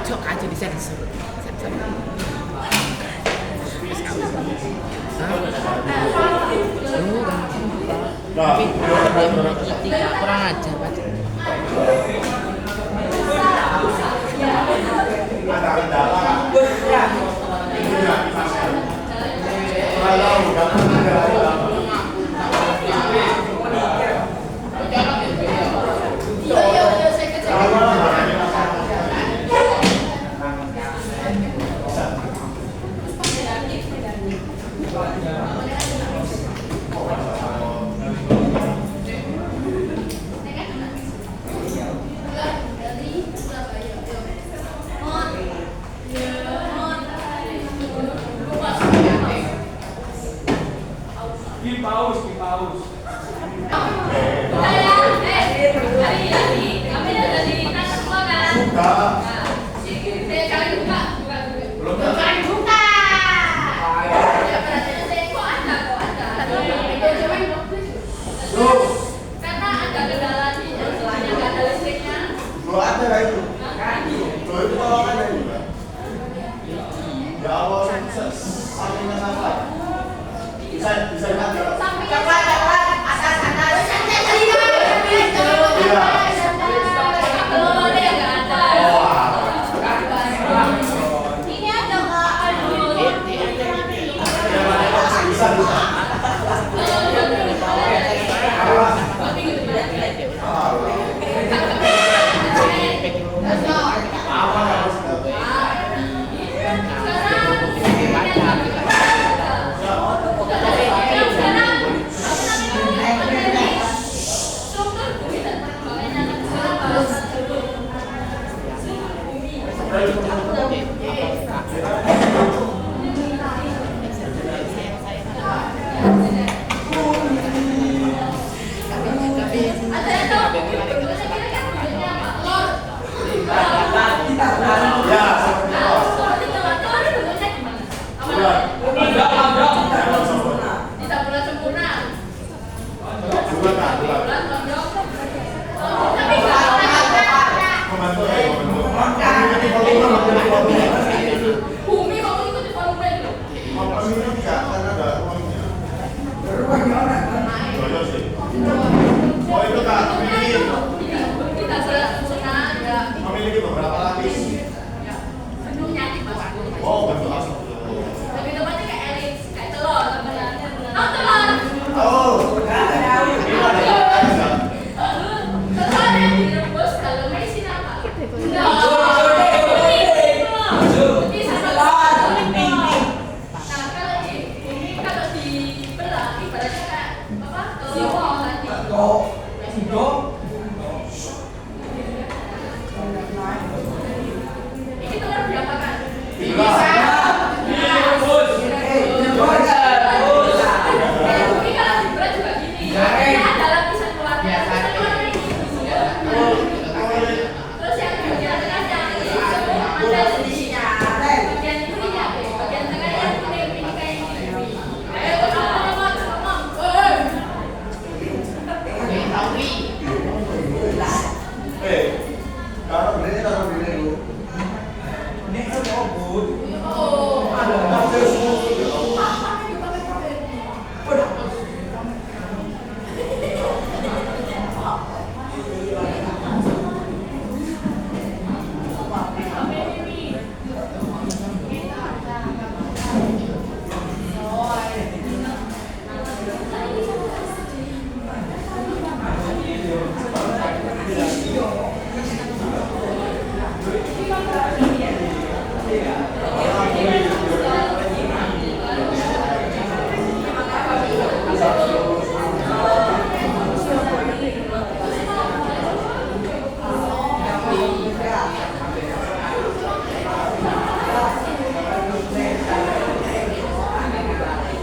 Cok aja di sensor. Kurang aja Karena ada kendala di jalannya, nggak ada listriknya. Lo ada nggak itu? Lo itu kalau ada juga. Ya Allah, sampingnya apa? Bisa lihat nggak? Coklat, atas. Iya. Kalau ada ya nggak ada. Oh, Ini ada nggak? Aduh. bisa. Bumi mau ikuti volume dulu. Oh itu Kak, Kita sudah ada. memiliki beberapa lapis. Sebelumnya di bawah. Oh bentuk asap. Lebih tepatnya kayak elips, kayak telur sebenarnya. Oh telur. Oh, ini ada. Telur yang direbus dalamnya isi apa? Putih sama telur. Nah kalau dibelah ibaratnya kayak apa? Telur tadi. Ini telur berapa kan? Ini kalau dibelah juga gini. Ini ada lapisan luarnya. Lapisan luarnya ini. Terus yang bagian tengahnya ini ada sedihnya. Bagian ininya, bagian tengah yang kuning ini kayak gini. Ayo ngomong. Kalau ini taruh di dulu.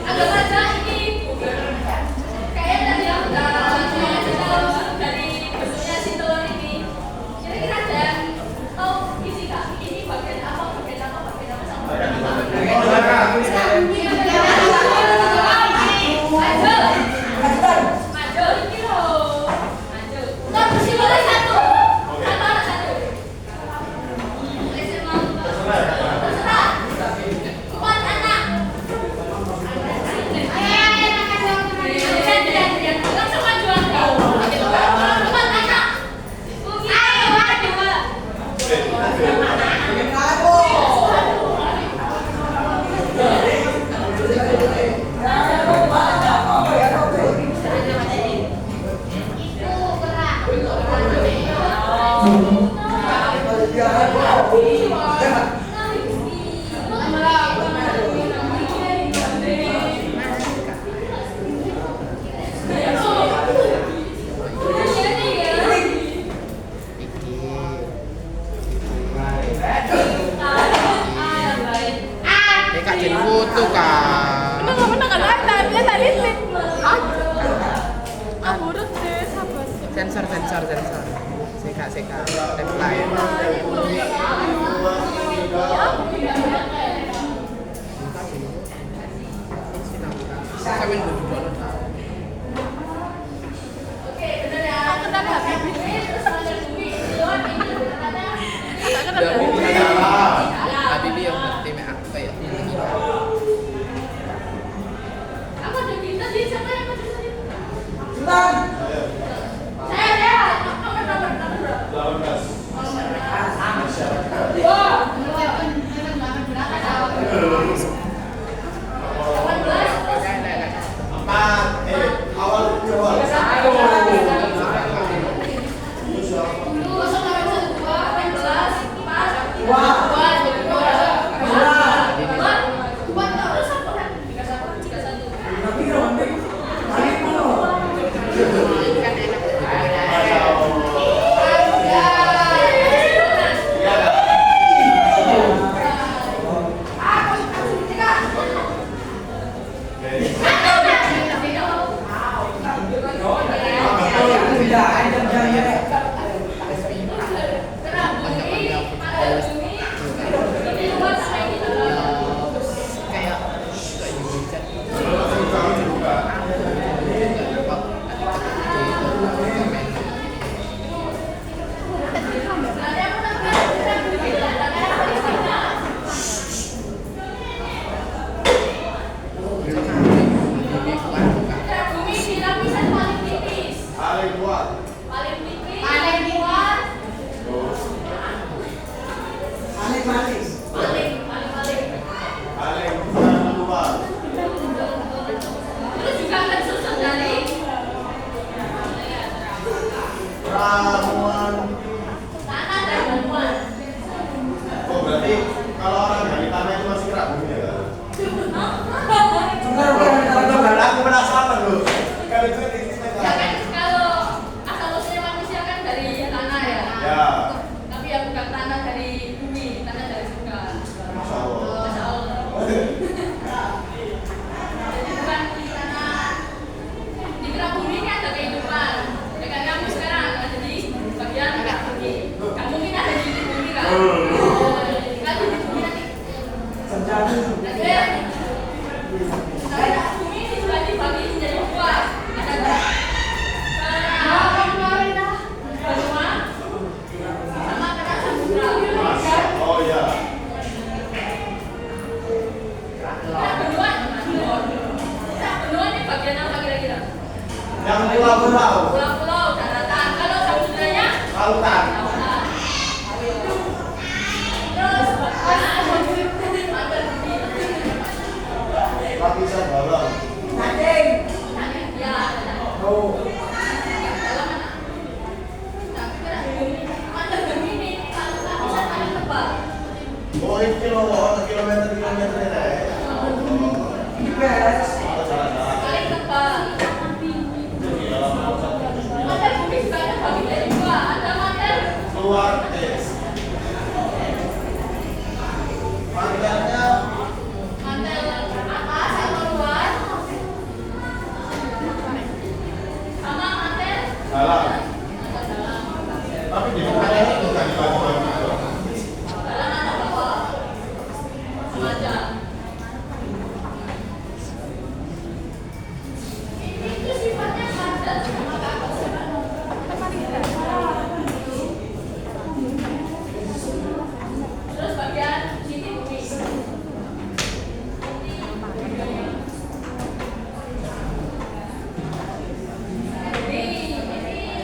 Agak aja ini kayak tadi yang udah dari bentuknya si telur ini. Kira-kira ada yang tahu isi kak? Ini bagian apa sama Maju ini loh. Maju. Nggak bersih boleh satu. Satu. Terserah. Empat anak. Langsung maju aja. Empat anak. Ayo maju. Kak jadi foto Kak. Bener kan live tadi sih. Ah, buruk deh, sabar. Sensor. Seka. Reply. Sambil duduk. Yang pulau-pulau. Pulau-pulau, daratan. Kalau samudranya? Lautan. Lautan. Terus Lapisan bawah. ya. Oh. Oh, ini kilometer ya. Paling tebal. Mantel bumi juga ada bagi dari dua. Ada mantel. Luar tes. Mantelnya Mantel atas sama luar. Sama mantel dalam. dalam. Tapi di mana itu kan dibagi-bagi. Dalam atau bawah? Sama aja. Ini itu sifatnya mantel sama kakus. Terus bagian sini bumi. Ini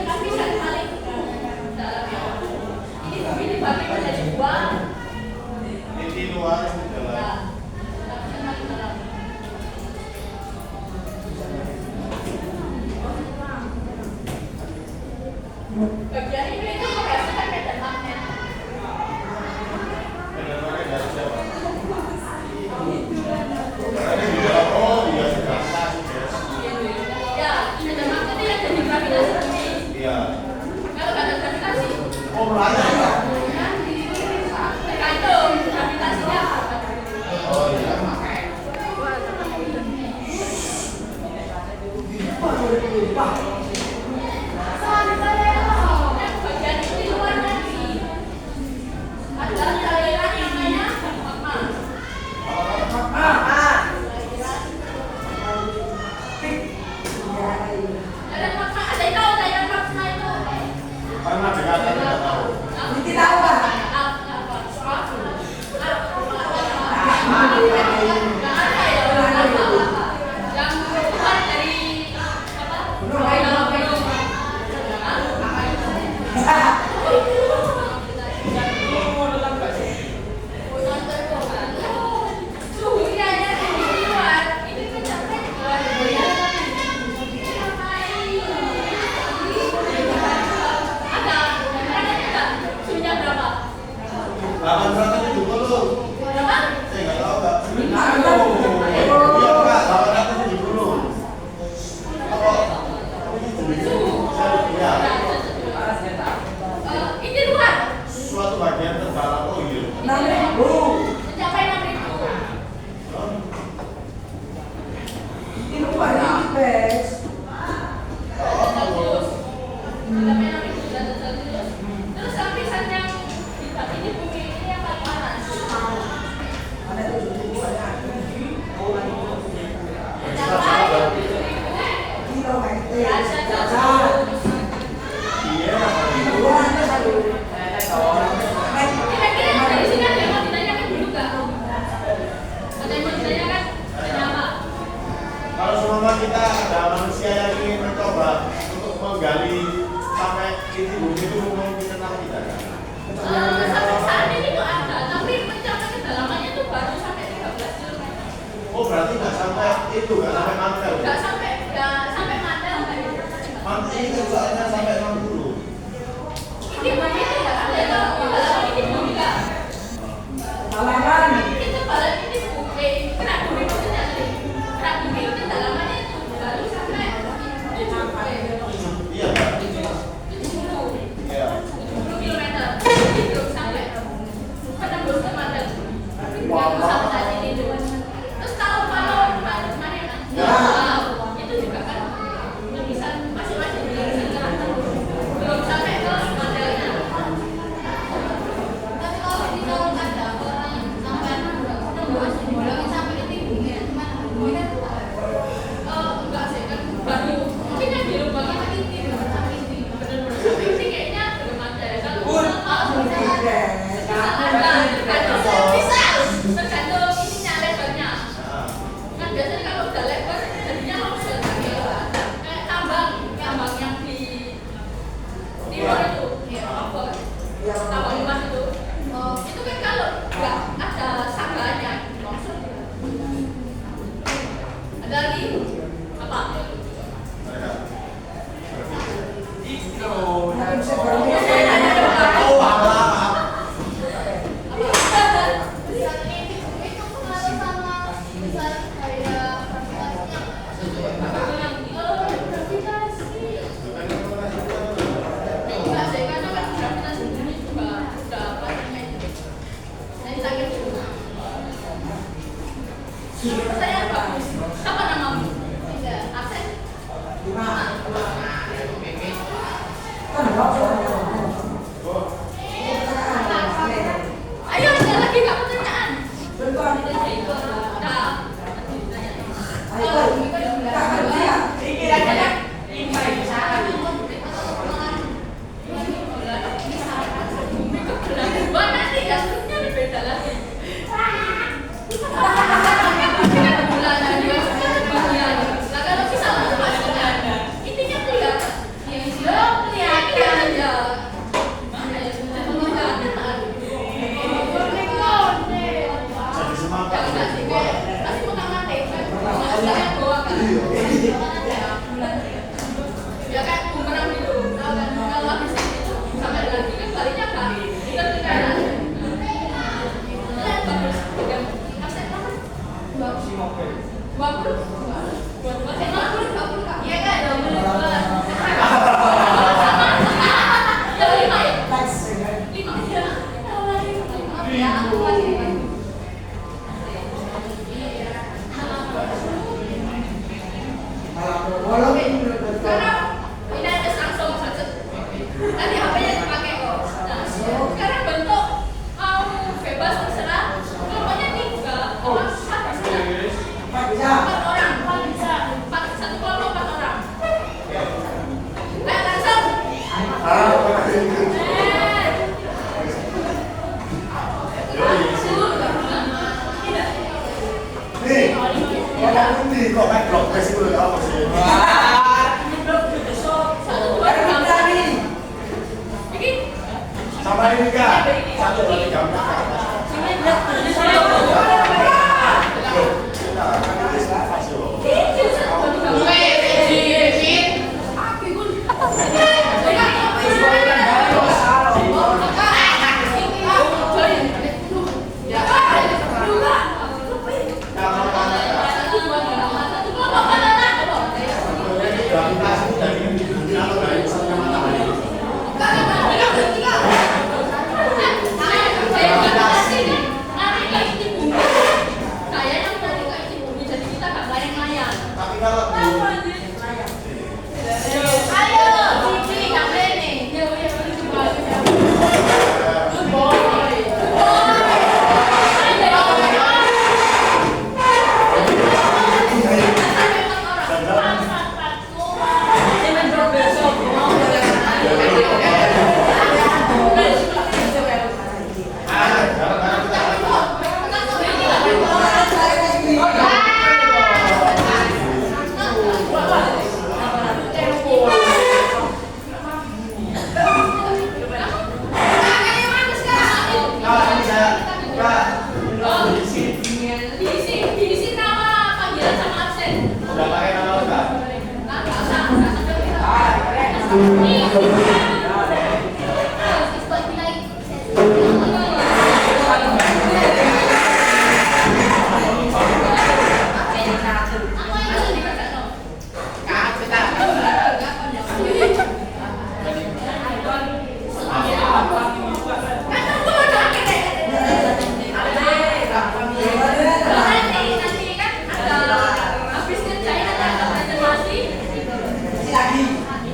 lapisan paling dalamnya. Ini bumi dibagi menjadi dua. Ini luar ini dalam. Ya, lapisan paling dalam. Bagian ini itu menghasilkan medan magnet. Medan dari siapa? Ada di dalam. Oh, iya sudah. Ya, medan magnet ini yang jadi gravitasi bumi. Iya. Kalau nggak ada gravitasi, Oh, melanda. tergantung gravitasinya apa. Oh, iya. Bagian ini luar lagi. Ada cairan namanya magma. Cairan magma, ada yang tahu cairan magma itu? Karena Jakarta tidak tahu. Suhunya berapa? 870. Berapa? Saya nggak tahu nggak. Iya Pak, 870. Apa? Iya. Ini luar. Suatu bagian terdalam. Oh iya. Mencapai 6.000. Terus lapisan yang di bawah ini bumi ini yang paling panas. Mencapai 7.000 derajat Celcius. Iya. Kira-kira dari sini ada yang mau ditanyakan dulu nggak? Ada yang mau ditanyakan? Tanya apa? Kalau semua kita ada manusia yang ingin mencoba untuk menggali sampai inti bumi itu mungkin kenal tidak? Sampai saat ini tuh ada, tapi mencapai kedalamannya tuh baru sampai 13 km. Oh berarti nggak sampai itu, nggak sampai mantel. Nggak sampai mantel nggak ya? Mantel itu soalnya sampai 60. Ini bumi itu nggak sampai ke kedalaman ini bumi nggak? Itu balan ini bumi, kerak bumi maksudnya tadi. Kerak bumi itu kedalamannya itu baru sampai 70 Iya Pak. 70 Iya. 70 kilometer. Jadi belum sampai menembus ke mantel. Yang sampai saat ini tuh. Terus kalau kemarin Ya. itu juga kan lapisan masing-masing lapisan kerak. Ayo, ada lagi nggak pertanyaan? Nah, mana nih kasusnya beda lagi. Bulan juga bagian. Nah kalau misalnya maksudnya intinya kelihatan. Kelihatan ya. Jadi semangat. Masih mau mati. Ya kan bumerang gitu. Kalau habis itu sampai lagi kan baliknya kan. Kita tinggal. Bagus. Absen berapa? 20. Iya kan? 22. Ya 5 ya? 5 ya? Ya, aku masih sekarang ini ada langsung saja. Tadi HP-nya dipakai kok. Nah, sekarang bentuk mau bebas terserah. Pokoknya 3 orang 4 orang. 1 kelompok 4 orang. Ayo langsung. Nih, ngomong ini kok backlog kasih dulu apa sih? Sama ini kak, 1, 2, 3, 4.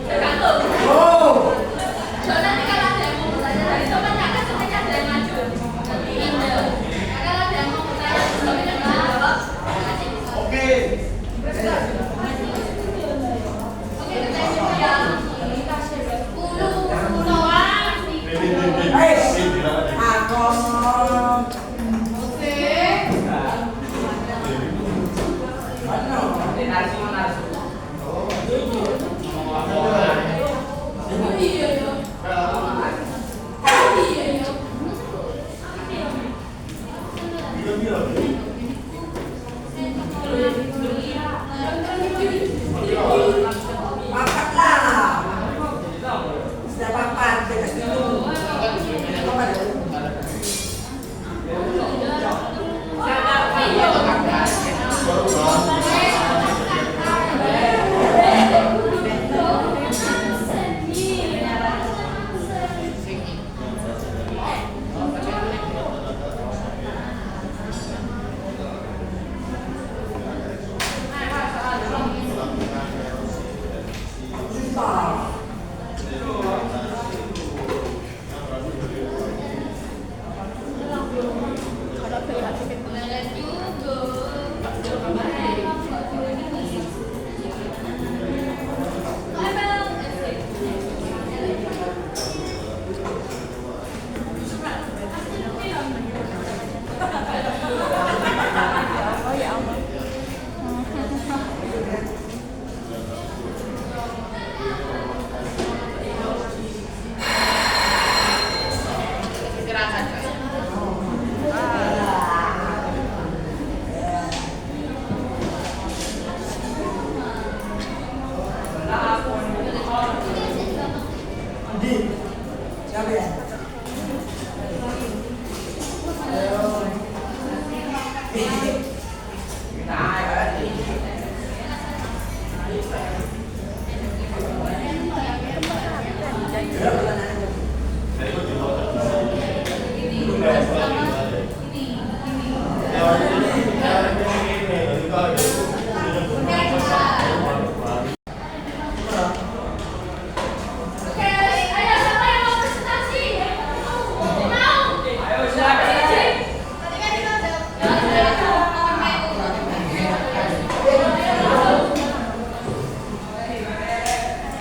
Tergantung.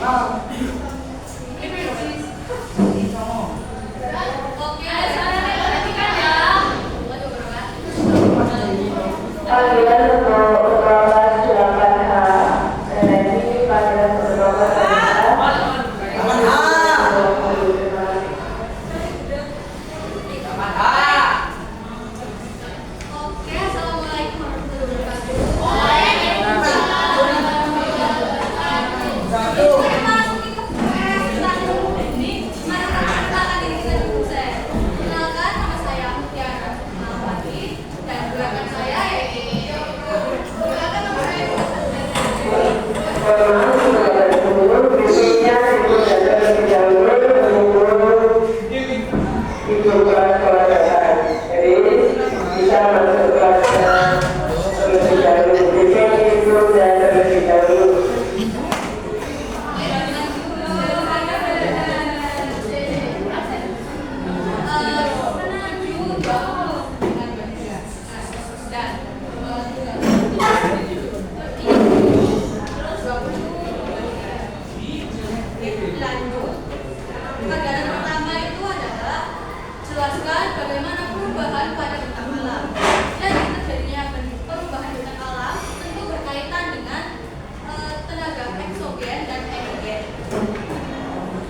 Oke, sekarang perhatikan ya. Waduh, berat. Panggilan untuk kelas 8H. Ini panggilan untuk kelas 8H. Oke, assalamualaikum warahmatullahi wabarakatuh. Kita masukin ke kelas. Ini mari kita perkenalkan diri kita dulu, saya. Kenalkan, nama saya Mutiara Mawati dan gerakan saya yaitu gerakan nama saya Berikutnya ibu dan terlebih dahulu menunggu ibu kelas dasar. Jadi bisa masuk kelas terlebih dahulu. Berikutnya ibu dan terlebih dahulu. Lanjut, pelajaran pertama itu adalah jelaskan bagaimana perubahan pada bentang alam. Jadi terjadinya perubahan bentang alam tentu berkaitan dengan tenaga eksogen dan endogen.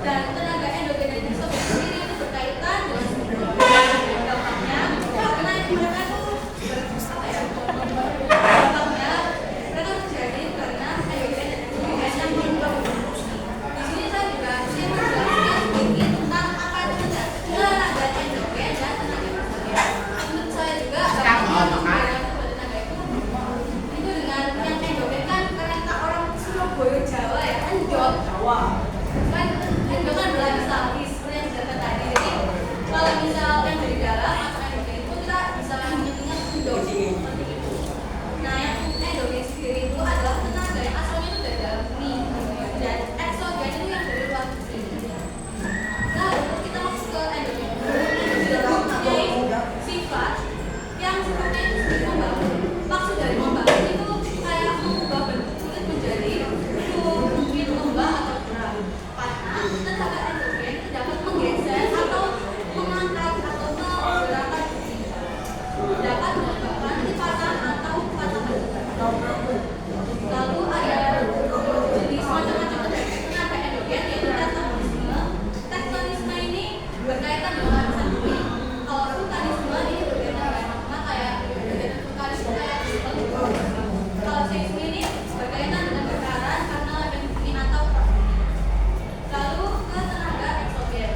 Dan tenaga endogen dan eksogen sendiri itu berkaitan dengan dampaknya karena mereka itu dampaknya mereka terjadi karena endogen dan eksogen yang berubah. Di sini saya juga ingin menjelaskan sedikit tentang apa itu tenaga endogen dan tenaga eksogen. Menurut saya juga tenaga itu dengan yang endogen kan karena kita orang Surabaya Jawa ya endot kan endogen berlapis lapis seperti yang disebutkan tadi. Jadi kalau misal yang dari dalam atau endogen itu kita bisa menyebutnya endot seperti itu. Nah yang endogen sendiri itu adalah tenaga yang asalnya itu dari dalam bumi dan eksogen itu yang dari luar bumi. Nah kita masuk ke endogen. Endogen mempunyai sifat yang sifatnya itu sendiri membangun. Maksud dari membangun itu kayak mengubah bentuk kulit menjadi mungkin lembah atau gerak. Karena tenaga endogen itu dapat menggeser atau mengangkat atau menggerakkan bumi. Dapat menyebabkan lipatan atau patahan. Lalu ada jenis macam-macam tenaga endogen yaitu tektonisme. Tektonisme ini berkaitan dengan lapisan bumi. Kalau vulkanisme ini berkaitan dengan magma kayak vulkanisme kayak kalau seisme ini berkaitan dengan getaran karena lapisan bumi atau kerak bumi. Lalu ke tenaga eksogen.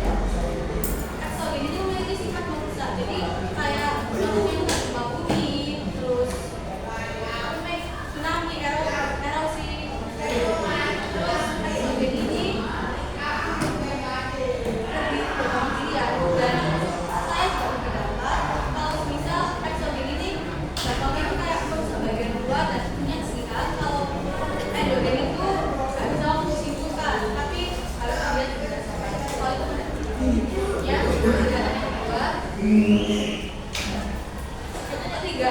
Eksogen ini memiliki sifat merusak. Jadi kayak contohnya itu gempa bumi, terus tsunami, erosi. Terus eksogen ini lebih berkembang ya. Dan saya juga berpendapat kalau misal eksogen ini dampaknya itu kayak merusak bagian luar dan punya sehingga kalau endogen itu nggak bisa langsung disimpulkan, tapi harus dilihat berdasarkan soal itu ya. Yang kedua, yang ketiga,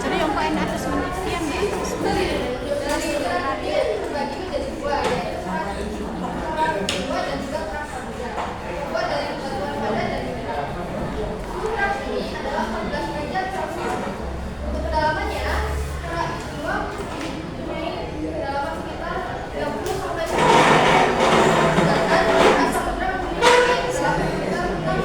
Jadi yang paling atas yang di atas. terbagi menjadi dua, yaitu kerak dua dan juga kerak samudra. Dua dari batuan padat dan mineral. Kerak ini adalah 14 derajat Celcius. Untuk kedalamannya, kerak dua mempunyai kedalaman sekitar 30 sampai 40. Sedangkan kerak samudra mempunyai kedalaman sekitar 6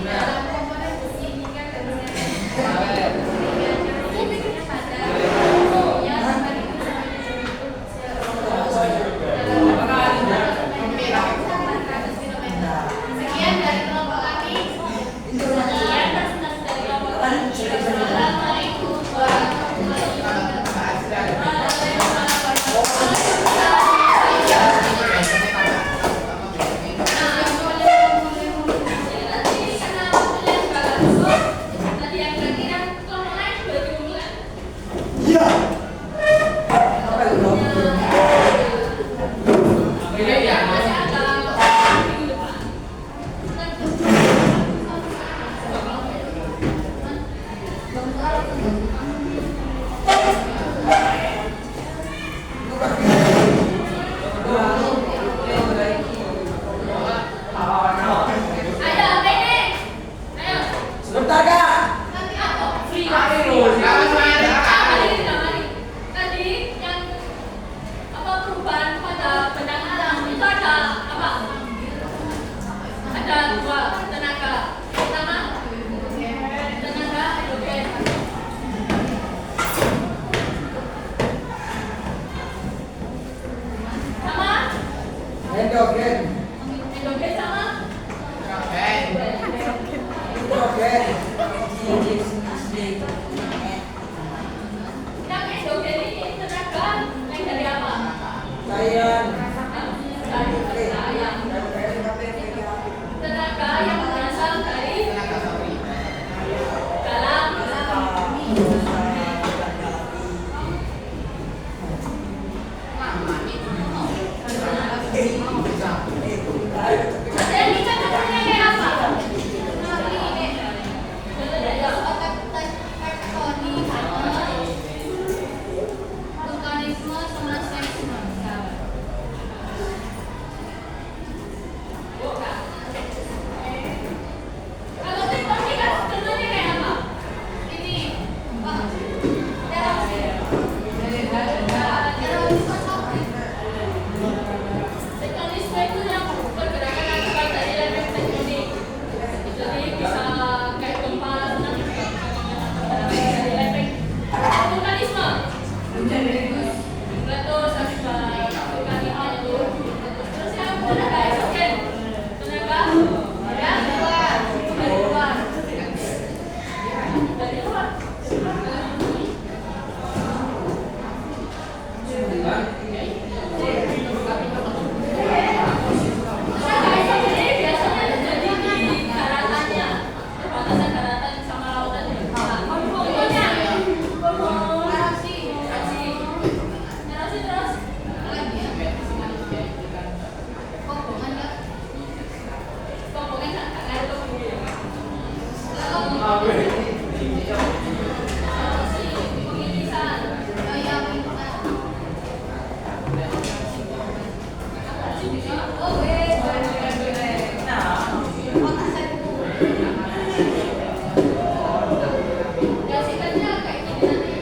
dalam komponen besi nikel dan semen. Fisiknya pada yang tadi sekian dari kelompok kami. Sekian presentasi dari kelompok kami. Assalamualaikum warahmatullahi endogen sama yang endogen ini tenaga yang dari apa? Tenaga yang berasal dari dalam ini contohnya kayak apa? Vulkanisme sama seisme. Kalau tektonik kan contohnya kayak apa? Ini, Pak. Tektonisme itu yang pergerakan akibat dari lempeng tektonik. Jadi bisa kayak gempa tsunami dari lempeng. Vulkanisme. Meletus akibat vulkanisme itu. Terus yang tenaga eksogen. Tenaga yang dari luar. Dari luar. Tenaga eksogen ini biasanya terjadi di daratannya, perbatasan daratan sama lautan. Contohnya, erosi terus komponen nggak ngaruh ke bumi. Erosi, pengikisan, Gasitanya kayak gini nanti.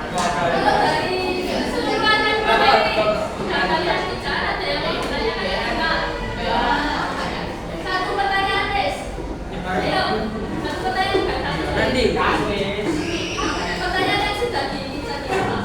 Kalau dari keseluruhan yang ini, nah kalian bicara ada yang mau ditanyakan enggak? Satu pertanyaan, Des. Ayo, satu pertanyaan enggak? Pertanyaan yang sudah tadi apa?